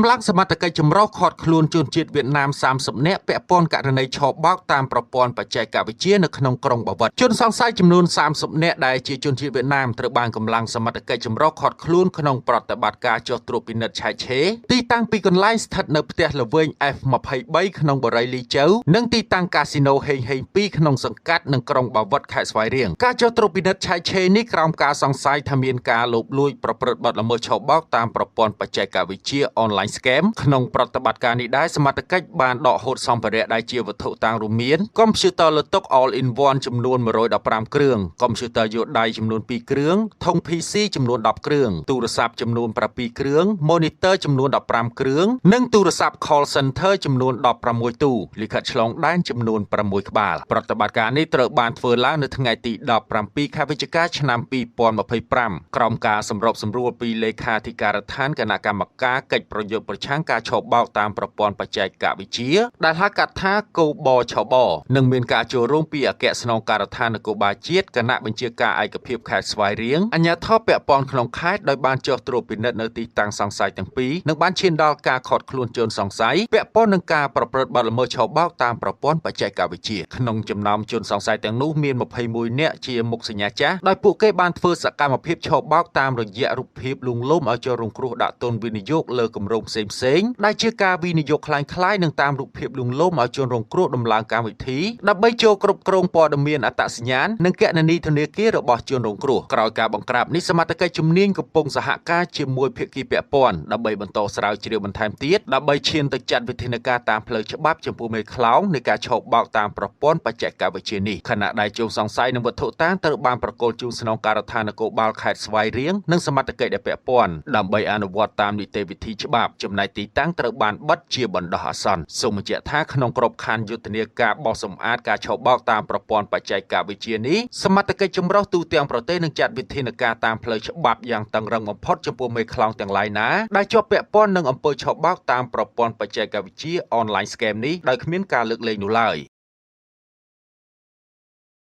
កម្លាំងសមត្ថកិច្ចចម្រុះឃាត់ខ្លួនជនជាតិវៀតណាម30នាក់ពាក់ព័ន្ធករណីឆបោកតាមប្រព័ន្ធបច្ចេកវិទ្យានៅក្នុងក្រុងបាវិតជនសង្ស័យចំនួន30នាក់ដែលជាជនជាតិវៀតណាមត្រូវបានកម្លាំងសមត្ថកិច្ចចម្រុះឃាត់ខ្លួនក្នុងប្រតិបត្តិការចុះត្រួតពិនិត្យឆែកឆេរទីតាំងពីកន្លែងស្ថិតនៅផ្ទះល្វែង F23 ក្នុងបរិយាលីជូវនិងទីតាំងកាស៊ីណូហេងហេង2ក្នុងសង្កាត់និងក្រុងបាវិតខេត្តស្វាយរៀងការចុះត្រួតពិនិត្យឆែកឆេរនេះក្រោមការសង្ស័យថាមានការលបលួចប្រព្រឹត្តបទល្មើសឆបោកតាមប្រព័ន្ធបច្ចេកវិទ្យា Online Scam ក្នុងប្រតិបត្តិការនេះដែរសមត្ថកិច្ចបានដកហូតសម្ភារៈដែលជាវត្ថុតាំងរួមមានកុំព្យូទ័រលើតុ All in One ចំនួន115គ្រឿងកុំព្យូទ័រយួរដៃចំនួន2គ្រឿងធុង PC ចំនួន10គ្រឿងទូរស័ព្ទចំនួន7គ្រឿង Monitor ចំនួន15គ្រឿងនិងទូរស័ព្ទ Call Center ចំនួន16ទូលិខិតឆ្លងដែនចំនួន6ក្បាលប្រតិបត្តិការនេះត្រូវបានធ្វើឡើងនៅថ្ងៃទី17ខែវិច្ឆិកាឆ្នាំ2025ក្រោមការសម្របសម្រួលពីលេខាធិការដ្ឋានគណៈកម្មការកិច្ចប្រយុទ្ធប្រឆាំងការឆបោកតាមប្រព័ន្ធបច្ចេកវិទ្យាដែលហៅកាត់ថាកោបឆបនិងមានការចូលរួមពីអគ្គស្នងការដ្ឋាននគរបាលជាតិគណៈបញ្ជាការឯកភាពខេត្តស្វាយរៀងអាជ្ញាធរពាក់ព័ន្ធក្នុងខេត្តដោយបានចុះត្រួតពិនិត្យនៅទីតាំងសង្ស័យទាំងពីរនិងបានឈានដល់ការឃាត់ខ្លួនជនសង្ស័យពាក់ព័ន្ធនឹងការប្រព្រឹត្តបទល្មើសឆបោកតាមប្រព័ន្ធបច្ចេកវិទ្យាក្នុងចំណោមជនសង្ស័យទាំងនោះមាន21នាក់ជាមុខសញ្ញាចាស់ដោយពួកគេបានធ្វើសកម្មភាពឆបោកតាមរយៈរូបភាពលួងលោមឲ្យចូលរងគ្រោះដាក់ទុនវិនិយោគលើគម្រោងផ្សេងៗដែលជាការវិនិយោគคล้ายៗនឹងតាមរូបភាពលួងលោមឲ្យជនរងគ្រោះដំឡើងកម្មវិធីដើម្បីចូលគ្រប់គ្រងព័ត៌មានអត្តសញ្ញាណនិងគណនីធនាគាររបស់ជនរងគ្រោះក្រោយការបង្ក្រាបនេះសមត្ថកិច្ចជំនាញកំពុងសហការជាមួយភាគីពាក់ព័ន្ធដើម្បីបន្តស្រាវជ្រាវបន្ថែមទៀតដើម្បីឈានទៅចាត់វិធានការតាមផ្លូវច្បាប់ចំពោះមេខ្លោងនៃការឆបោកតាមប្រព័ន្ធបច្ចេកវិទ្យានេះខណៈដែលជនសង្ស័យនឹងវត្ថុតាងត្រូវបានប្រកល់ជូនស្នងការដ្ឋាននគរបាលខេត្តស្វាយរៀងនិងសមត្ថកិច្ចដែលពាក់ព័ន្ធដើម្បីអនុវត្តតាមនីតិវិធីច្បាប់ចំណែកទីតាំងត្រូវបានបិទជាបណ្ដោះអាសន្នសូមបញ្ជាក់ថាក្នុងក្របខ័ណ្ឌយុទ្ធនាការបោះសម្អាតការឆបោកតាមប្រព័ន្ធបច្ចេកវិទ្យានេះសមត្ថកិច្ចចម្រុះទូទាំងប្រទេសនឹងចាត់វិធានការតាមផ្លូវច្បាប់យ៉ាងតឹងរ៉ឹងបំផុតចំពោះមេខ្លោងទាំងឡាយណាដែលជាប់ពាក់ព័ន្ធនឹងអំពើឆបោកតាមប្រព័ន្ធបច្ចេកវិទ្យា Online Scam នេះដោយគ្មានការលើកលែងនោះឡើយ